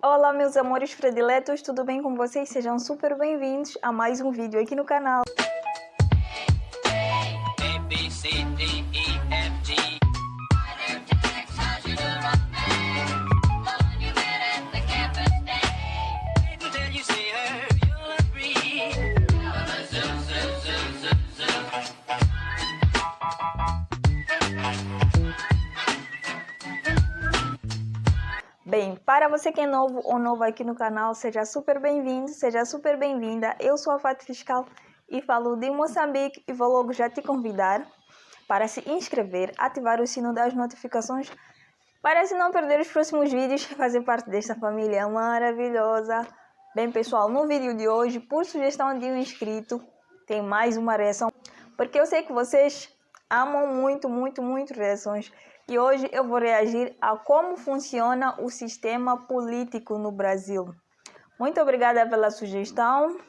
Olá, meus amores prediletos, tudo bem com vocês? Sejam super bem-vindos a mais um vídeo aqui no canal. Bem, para você que é novo ou nova aqui no canal, seja super bem-vindo, seja super bem-vinda. Eu sou a Fati Fiscal e falo de Moçambique e vou logo já te convidar para se inscrever, ativar o sino das notificações para assim não perder os próximos vídeos e fazer parte desta família maravilhosa. Bem, pessoal, no vídeo de hoje, por sugestão de um inscrito, tem mais uma reação, porque eu sei que vocês amam muito reações. E hoje eu vou reagir a como funciona o sistema político no Brasil. Muito obrigada pela sugestão.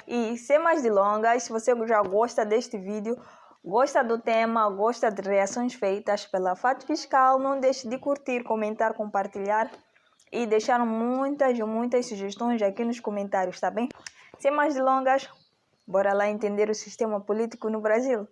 E sem mais delongas, se você já gosta deste vídeo, gosta do tema, gosta de reações feitas pela Fati Fiscal, não deixe de curtir, comentar, compartilhar e deixar muitas sugestões aqui nos comentários, tá bem? Sem mais delongas, bora lá entender o sistema político no Brasil.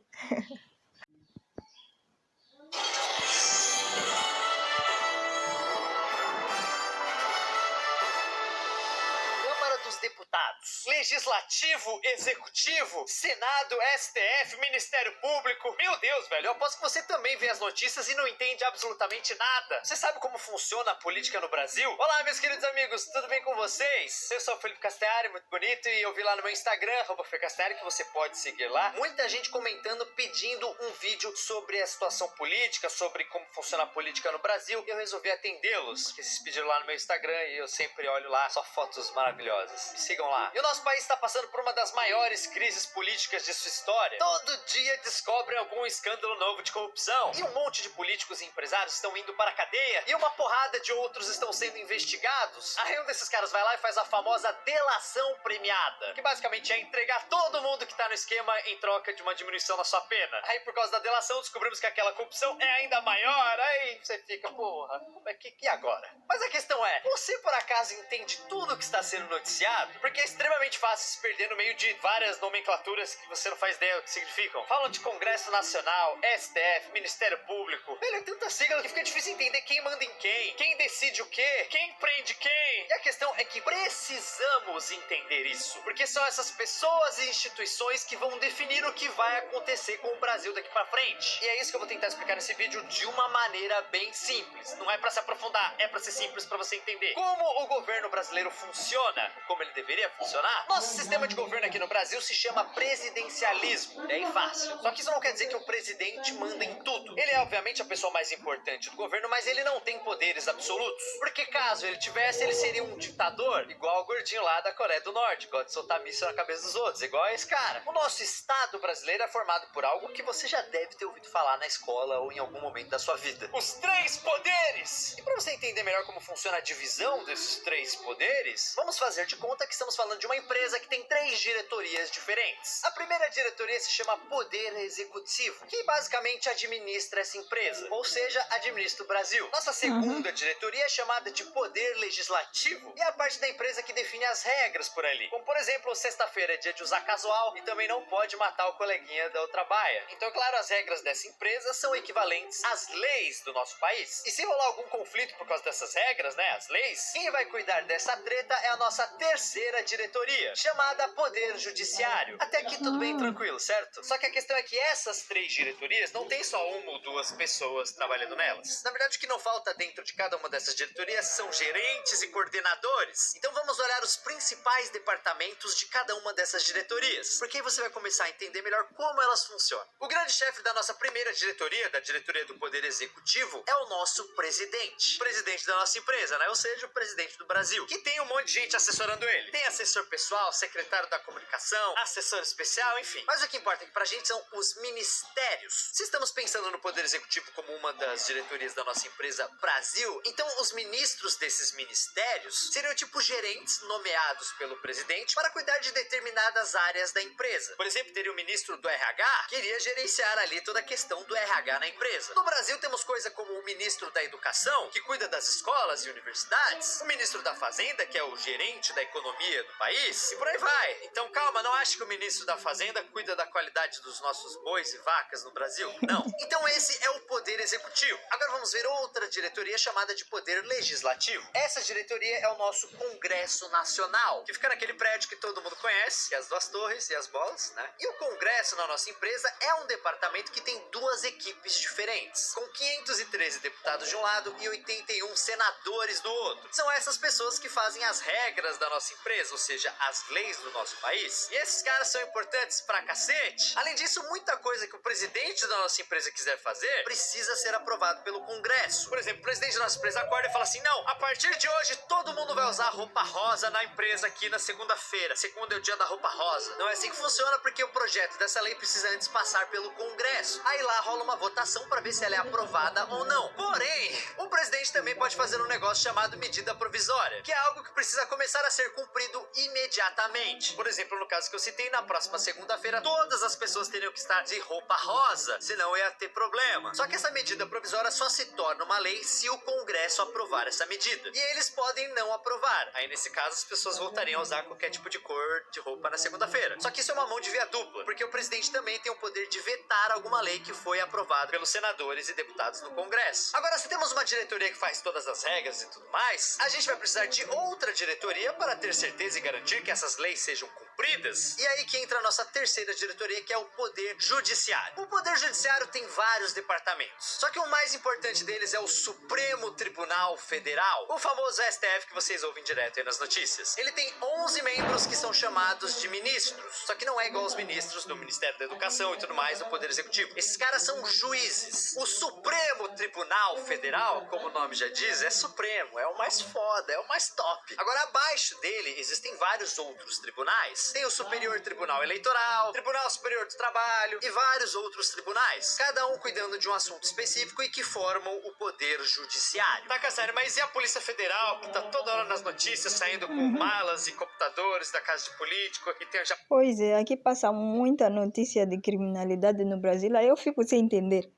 Deputados, Legislativo, Executivo, Senado, STF, Ministério Público. Meu Deus, velho, eu aposto que você também vê as notícias e não entende absolutamente nada. Você sabe como funciona a política no Brasil? Olá, meus queridos amigos, tudo bem com vocês? Eu sou o Felipe Castellari, muito bonito, e eu vi lá no meu Instagram, @FelipeCastellari, que você pode seguir lá. Muita gente comentando, pedindo um vídeo sobre a situação política, sobre como funciona a política no Brasil. Eu resolvi atendê-los, que vocês pediram lá no meu Instagram e eu sempre olho lá, só fotos maravilhosas. Me sigam lá. E o nosso país está passando por uma das maiores crises políticas de sua história. Todo dia descobrem algum escândalo novo de corrupção. E um monte de políticos e empresários estão indo para a cadeia. E uma porrada de outros estão sendo investigados. Aí um desses caras vai lá e faz a famosa delação premiada, que basicamente é entregar todo mundo que tá no esquema em troca de uma diminuição na sua pena. Aí por causa da delação descobrimos que aquela corrupção é ainda maior. Aí você fica, porra, como é que agora? Mas a questão é, você por acaso entende tudo que está sendo noticiado? Porque é extremamente fácil se perder no meio de várias nomenclaturas que você não faz ideia do que significam. Falam de Congresso Nacional, STF, Ministério Público. Velho, é tanta sigla que fica difícil entender quem manda em quem decide o quê, quem prende quem. E a questão é que precisamos entender isso, porque são essas pessoas e instituições que vão definir o que vai acontecer com o Brasil daqui pra frente. E é isso que eu vou tentar explicar nesse vídeo de uma maneira bem simples. Não é pra se aprofundar, é pra ser simples pra você entender como o governo brasileiro funciona, como ele deveria funcionar. Nosso sistema de governo aqui no Brasil se chama presidencialismo. É bem fácil. Só que isso não quer dizer que o presidente manda em tudo. Ele é obviamente a pessoa mais importante do governo, mas ele não tem poderes absolutos. Porque caso ele tivesse, ele seria um ditador, igual o gordinho lá da Coreia do Norte, gosta de soltar míssil na cabeça dos outros, igual esse cara. O nosso Estado brasileiro é formado por algo que você já deve ter ouvido falar na escola ou em algum momento da sua vida: os três poderes. E para você entender melhor como funciona a divisão desses três poderes, vamos fazer de conta que estamos falando de uma empresa que tem 3 diretorias diferentes. A primeira diretoria se chama Poder Executivo, que basicamente administra essa empresa, ou seja, administra o Brasil. Nossa segunda diretoria é chamada de Poder Legislativo, e é a parte da empresa que define as regras por ali. Como, por exemplo, sexta-feira é dia de usar casual e também não pode matar o coleguinha da outra baia. Então, claro, as regras dessa empresa são equivalentes às leis do nosso país. E se rolar algum conflito por causa dessas regras, né, as leis, quem vai cuidar dessa treta é a nossa terceira diretoria, chamada Poder Judiciário. Até aqui tudo bem tranquilo, certo? Só que a questão é que essas 3 diretorias não tem só uma ou duas pessoas trabalhando nelas. Na verdade, o que não falta dentro de cada uma dessas diretorias são gerentes e coordenadores. Então vamos olhar os principais departamentos de cada uma dessas diretorias, porque aí você vai começar a entender melhor como elas funcionam. O grande chefe da nossa primeira diretoria, da diretoria do Poder Executivo, é o nosso presidente. O presidente da nossa empresa, né? Ou seja, o presidente do Brasil, que tem um monte de gente assessorando ele. Tem assessor pessoal, secretário da comunicação, assessor especial, enfim. Mas o que importa aqui pra gente são os ministérios. Se estamos pensando no Poder Executivo como uma das diretorias da nossa empresa Brasil, então os ministros desses ministérios seriam tipo gerentes nomeados pelo presidente para cuidar de determinadas áreas da empresa. Por exemplo, teria o ministro do RH, que iria gerenciar ali toda a questão do RH na empresa. No Brasil temos coisa como o ministro da Educação, que cuida das escolas e universidades, autoridades, o ministro da Fazenda, que é o gerente da economia do país, e por aí vai. Então calma, não ache que o ministro da Fazenda cuida da qualidade dos nossos bois e vacas no Brasil. Não. Então esse é o poder executivo. Agora vamos ver outra diretoria chamada de poder legislativo. Essa diretoria é o nosso Congresso Nacional, que fica naquele prédio que todo mundo conhece, as duas torres e as bolas, né? E o Congresso na nossa empresa é um departamento que tem duas equipes diferentes, com 513 deputados de um lado e 81 senadores do outro. São essas pessoas que fazem as regras da nossa empresa, ou seja, as leis do nosso país. E esses caras são importantes pra cacete. Além disso, muita coisa que o presidente da nossa empresa quiser fazer precisa ser aprovado pelo Congresso. Por exemplo, o presidente da nossa empresa acorda e fala assim: não, a partir de hoje todo mundo vai usar roupa rosa na empresa aqui na segunda-feira. Segunda é o dia da roupa rosa. Não é assim que funciona, porque o projeto dessa lei precisa antes passar pelo Congresso. Aí lá rola uma votação para ver se ela é aprovada ou não. Porém, o presidente também pode fazer um negócio chamado medida provisória, que é algo que precisa começar a ser cumprido imediatamente. Por exemplo, no caso que eu citei, na próxima segunda-feira, todas as pessoas teriam que estar de roupa rosa, senão ia ter problema. Só que essa medida provisória só se torna uma lei se o Congresso aprovar essa medida. E eles podem não aprovar. Aí, nesse caso, as pessoas voltariam a usar qualquer tipo de cor de roupa na segunda-feira. Só que isso é uma mão de via dupla, porque o presidente também tem o poder de vetar alguma lei que foi aprovada pelos senadores e deputados no Congresso. Agora, se temos uma diretoria que faz todas as regras e tudo mais, a gente vai precisar de outra diretoria para ter certeza e garantir que essas leis sejam cumpridas. E aí que entra a nossa terceira diretoria, que é o Poder Judiciário. O Poder Judiciário tem vários departamentos, só que o mais importante deles é o Supremo Tribunal Federal, o famoso STF que vocês ouvem direto aí nas notícias. Ele tem 11 membros que são chamados de ministros, só que não é igual aos ministros do Ministério da Educação e tudo mais do Poder Executivo. Esses caras são juízes. O Supremo Tribunal Federal, como o nome já diz, é supremo, é o mais foda, é o mais top. Agora, abaixo dele existem vários outros tribunais. Tem o Superior Tribunal Eleitoral, Tribunal Superior do Trabalho e vários outros tribunais, cada um cuidando de um assunto específico e que formam o Poder Judiciário. Tá, Cassaro, mas e a Polícia Federal, que tá toda hora nas notícias, saindo com malas e computadores da casa de político, e tem já... Pois é, aqui passa muita notícia de criminalidade no Brasil, aí eu fico sem entender.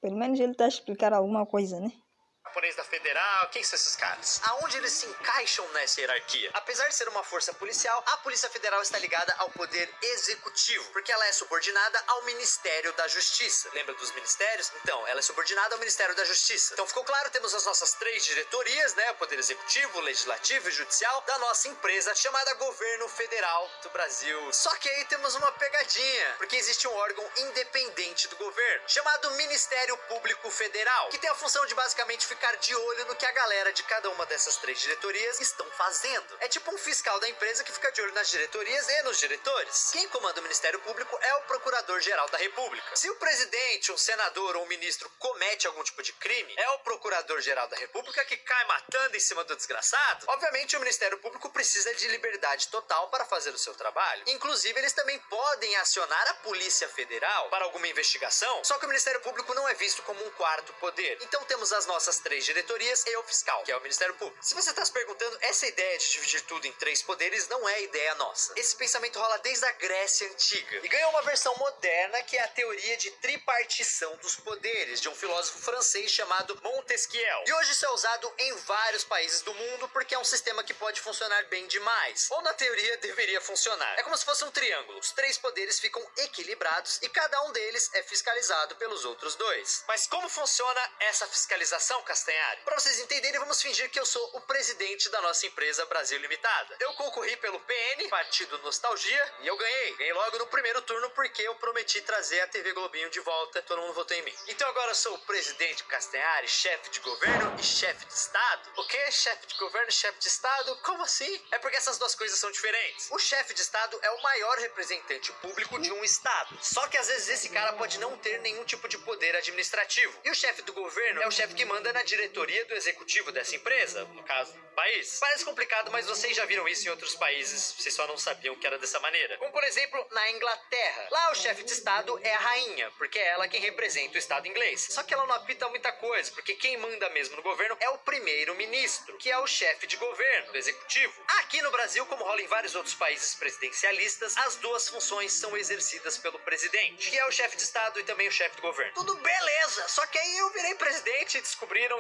Pelo menos ele tá a explicar alguma coisa, né? japonês da Federal, quem são esses caras? Aonde eles se encaixam nessa hierarquia? Apesar de ser uma força policial, a Polícia Federal está ligada ao poder executivo, porque ela é subordinada ao Ministério da Justiça. Lembra dos ministérios? Então, ela é subordinada ao Ministério da Justiça. Então ficou claro, temos as nossas três diretorias, né? O poder executivo, legislativo e judicial da nossa empresa chamada Governo Federal do Brasil. Só que aí temos uma pegadinha, porque existe um órgão independente do governo, chamado Ministério Público Federal, que tem a função de basicamente ficar de olho no que a galera de cada uma dessas três diretorias estão fazendo. É tipo um fiscal da empresa que fica de olho nas diretorias e nos diretores. Quem comanda o Ministério Público é o Procurador-Geral da República. Se o presidente, um senador ou um ministro comete algum tipo de crime, é o Procurador-Geral da República que cai matando em cima do desgraçado. Obviamente, o Ministério Público precisa de liberdade total para fazer o seu trabalho. Inclusive, eles também podem acionar a Polícia Federal para alguma investigação, só que o Ministério Público não é visto como um quarto poder. Então temos as nossas três diretorias e o fiscal, que é o Ministério Público. Se você está se perguntando, essa ideia de dividir tudo em três poderes não é ideia nossa. Esse pensamento rola desde a Grécia Antiga e ganhou uma versão moderna, que é a teoria de tripartição dos poderes, de um filósofo francês chamado Montesquieu. E hoje isso é usado em vários países do mundo porque é um sistema que pode funcionar bem demais, ou na teoria deveria funcionar. É como se fosse um triângulo. Os três poderes ficam equilibrados e cada um deles é fiscalizado pelos outros dois. Mas como funciona essa fiscalização, Castanhari? Para vocês entenderem, vamos fingir que eu sou o presidente da nossa empresa Brasil Limitada. Eu concorri pelo PN, Partido Nostalgia, e eu ganhei. Ganhei logo no primeiro turno porque eu prometi trazer a TV Globinho de volta. Todo mundo votou em mim. Então agora eu sou o presidente Castanhari, chefe de governo e chefe de estado. O quê? Chefe de governo e chefe de estado? Como assim? É porque essas duas coisas são diferentes. O chefe de estado é o maior representante público de um estado. Só que às vezes esse cara pode não ter nenhum tipo de poder administrativo. E o chefe do governo é o chefe que manda na diretoria do executivo dessa empresa, no caso, país. Parece complicado, mas vocês já viram isso em outros países, vocês só não sabiam que era dessa maneira. Como por exemplo, na Inglaterra. Lá o chefe de estado é a rainha, porque é ela quem representa o estado inglês. Só que ela não apita muita coisa, porque quem manda mesmo no governo é o primeiro-ministro, que é o chefe de governo, do executivo. Aqui no Brasil, como rola em vários outros países presidencialistas, as duas funções são exercidas pelo presidente, que é o chefe de estado e também o chefe do governo. Tudo beleza, só que aí eu virei presidente e descobriram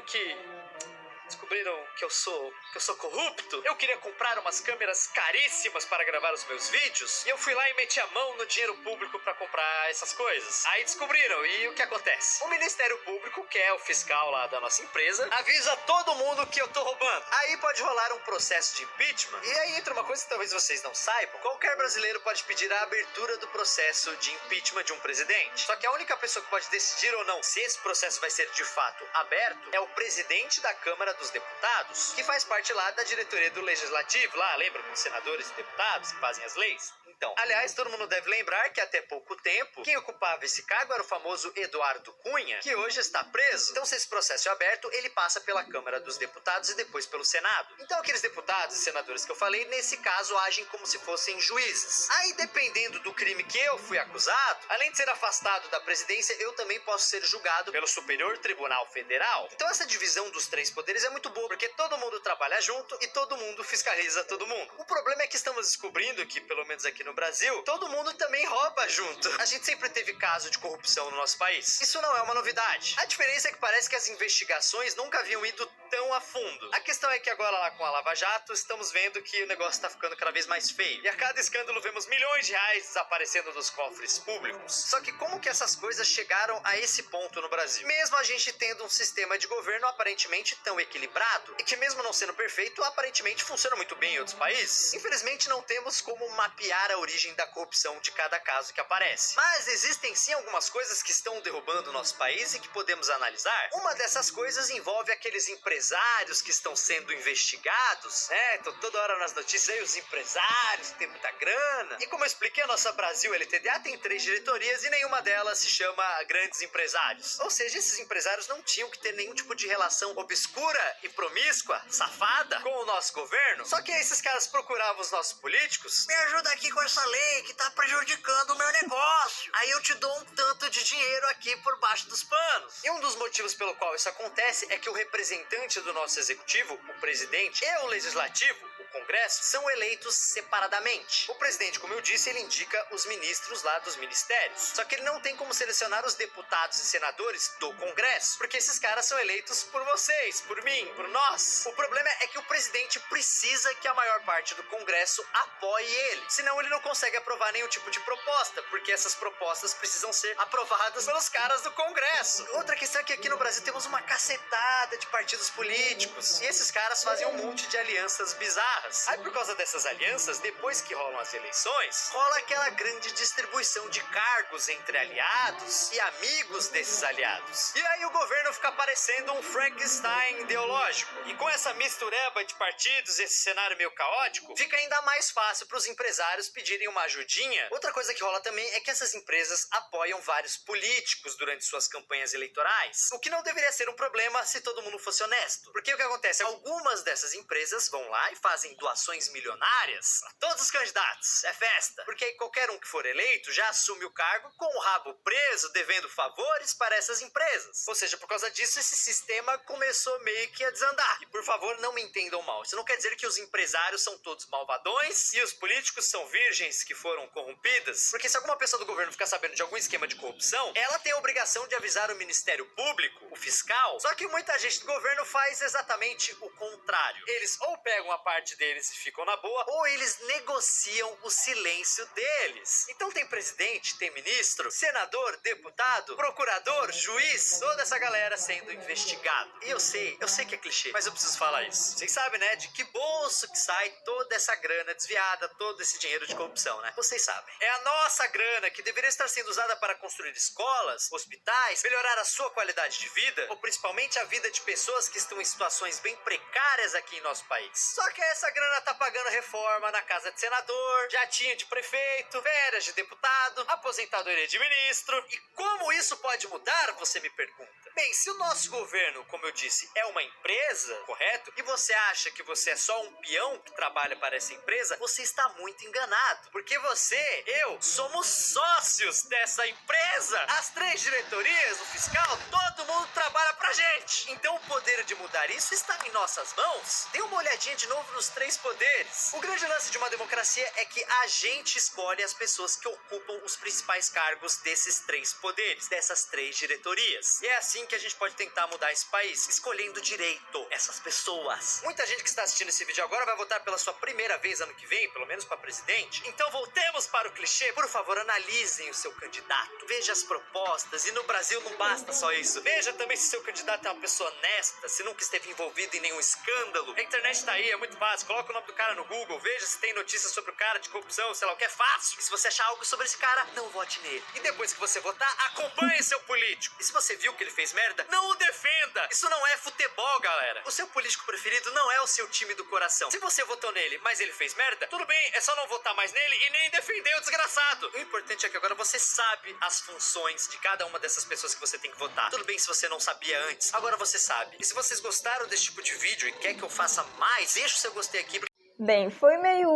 descobriram que eu sou corrupto. Eu queria comprar umas câmeras caríssimas para gravar os meus vídeos e eu fui lá e meti a mão no dinheiro público para comprar essas coisas. Aí descobriram, e o que acontece? O Ministério Público, que é o fiscal lá da nossa empresa, avisa todo mundo que eu tô roubando. Aí pode rolar um processo de impeachment. E aí entra uma coisa que talvez vocês não saibam. Qualquer brasileiro pode pedir a abertura do processo de impeachment de um presidente. Só que a única pessoa que pode decidir ou não se esse processo vai ser de fato aberto é o presidente da Câmara dos Deputados, que faz parte lá da diretoria do Legislativo, lá, lembra, com senadores e deputados que fazem as leis? Então, aliás, todo mundo deve lembrar que até pouco tempo, quem ocupava esse cargo era o famoso Eduardo Cunha, que hoje está preso. Então, se esse processo é aberto, ele passa pela Câmara dos Deputados e depois pelo Senado. Então, aqueles deputados e senadores que eu falei, nesse caso, agem como se fossem juízes. Aí, dependendo do crime que eu fui acusado, além de ser afastado da presidência, eu também posso ser julgado pelo Superior Tribunal Federal. Então, essa divisão dos três poderes é muito boa, porque todo mundo trabalha junto e todo mundo fiscaliza todo mundo. O problema é que estamos descobrindo que, pelo menos aqui no Brasil, todo mundo também rouba junto. A gente sempre teve caso de corrupção no nosso país. Isso não é uma novidade. A diferença é que parece que as investigações nunca haviam ido tão a fundo. A questão é que agora lá com a Lava Jato, estamos vendo que o negócio tá ficando cada vez mais feio. E a cada escândalo vemos milhões de reais desaparecendo dos cofres públicos. Só que como que essas coisas chegaram a esse ponto no Brasil? Mesmo a gente tendo um sistema de governo aparentemente tão equilibrado, e que mesmo não sendo perfeito, aparentemente funciona muito bem em outros países, infelizmente não temos como mapear a origem da corrupção de cada caso que aparece. Mas existem sim algumas coisas que estão derrubando o nosso país e que podemos analisar. Uma dessas coisas envolve aqueles empresários que estão sendo investigados, né? Então toda hora nas notícias aí os empresários que têm muita grana. E como eu expliquei, a nossa Brasil LTDA tem 3 diretorias e nenhuma delas se chama grandes empresários. Ou seja, esses empresários não tinham que ter nenhum tipo de relação obscura e promíscua, safada, com o nosso governo. Só que aí esses caras procuravam os nossos políticos. Me ajuda aqui com essa lei que tá prejudicando o meu negócio. Aí eu te dou um tanto de dinheiro aqui por baixo dos panos. E um dos motivos pelo qual isso acontece é que o representante do nosso executivo, o presidente, e o legislativo, o Congresso, são eleitos separadamente. O presidente, como eu disse, ele indica os ministros lá dos ministérios. Só que ele não tem como selecionar os deputados e senadores do Congresso, porque esses caras são eleitos por vocês, por mim, por nós. O problema é que o presidente precisa que a maior parte do Congresso apoie ele. Senão ele não consegue aprovar nenhum tipo de proposta, porque essas propostas precisam ser aprovadas pelos caras do Congresso. Outra questão é que aqui no Brasil temos uma cacetada de partidos políticos. E esses caras fazem um monte de alianças bizarras. Aí por causa dessas alianças, depois que rolam as eleições, rola aquela grande distribuição de cargos entre aliados e amigos desses aliados. E aí o governo fica parecendo um Frankenstein ideológico. E com essa mistureba de partidos, esse cenário meio caótico, fica ainda mais fácil para os empresários pedirem uma ajudinha. Outra coisa que rola também é que essas empresas apoiam vários políticos durante suas campanhas eleitorais. O que não deveria ser um problema se todo mundo fosse honesto. Porque o que acontece? Algumas dessas empresas vão lá e fazem doações milionárias a todos os candidatos. É festa. Porque aí qualquer um que for eleito já assume o cargo com o rabo preso, devendo favores para essas empresas. Ou seja, por causa disso, esse sistema começou meio que a desandar. E por favor, não me entendam mal. Isso não quer dizer que os empresários são todos malvadões e os políticos são virgens que foram corrompidas. Porque se alguma pessoa do governo ficar sabendo de algum esquema de corrupção, ela tem a obrigação de avisar o Ministério Público, o fiscal. Só que muita gente do governo faz exatamente o contrário. Eles ou pegam a parte deles e ficam na boa, ou eles negociam o silêncio deles. Então tem presidente, tem ministro, senador, deputado, procurador, juiz, toda essa galera sendo investigada. E eu sei que é clichê, mas eu preciso falar isso. Vocês sabem, né, de que bolso que sai toda essa grana desviada, todo esse dinheiro de corrupção, né? Vocês sabem. É a nossa grana que deveria estar sendo usada para construir escolas, hospitais, melhorar a sua qualidade de vida, ou principalmente a vida de pessoas que estão em situações bem precárias aqui em nosso país. Só que essa grana tá pagando reforma na casa de senador, jatinho de prefeito, férias de deputado, aposentadoria de ministro. E como isso pode mudar, você me pergunta? Bem, se o nosso governo, como eu disse, é uma empresa, correto? E você acha que você é só um peão que trabalha para essa empresa, você está muito enganado. errado. Porque você, eu, somos sócios dessa empresa. As 3 diretorias, o fiscal, todo mundo trabalha pra gente. Então o poder de mudar isso está em nossas mãos. Dê uma olhadinha de novo nos 3 poderes. O grande lance de uma democracia é que a gente escolhe as pessoas que ocupam os principais cargos desses 3 poderes, dessas 3 diretorias. E é assim que a gente pode tentar mudar esse país, escolhendo direito essas pessoas. Muita gente que está assistindo esse vídeo agora vai votar pela sua primeira vez ano que vem, pelo menos para presidente. Então voltemos para o clichê. Por favor, analisem o seu candidato. Veja as propostas. E no Brasil não basta só isso. Veja também se seu candidato é uma pessoa honesta, se nunca esteve envolvido em nenhum escândalo. A internet tá aí, é muito fácil. Coloca o nome do cara no Google, veja se tem notícias sobre o cara de corrupção, sei lá o que, é fácil. E se você achar algo sobre esse cara, não vote nele. E depois que você votar, acompanhe seu político. E se você viu que ele fez merda, não o defenda. Isso não é futebol, galera. O seu político preferido não é o seu time do coração. Se você votou nele, mas ele fez merda, tudo bem, é só não votar mais nele e nem defender o desgraçado. O importante é que agora você sabe as funções de cada uma dessas pessoas que você tem que votar. Tudo bem se você não sabia antes, agora você sabe. E se vocês gostaram desse tipo de vídeo e quer que eu faça mais, deixa o seu gostei aqui. Bem, foi meio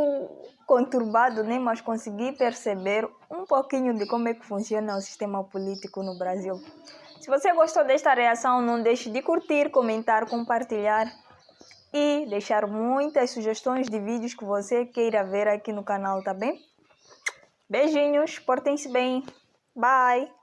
conturbado, né? Mas consegui perceber um pouquinho de como é que funciona o sistema político no Brasil. Se você gostou desta reação, não deixe de curtir, comentar, compartilhar e deixar muitas sugestões de vídeos que você queira ver aqui no canal, tá bem? Beijinhos, portem-se bem. Bye!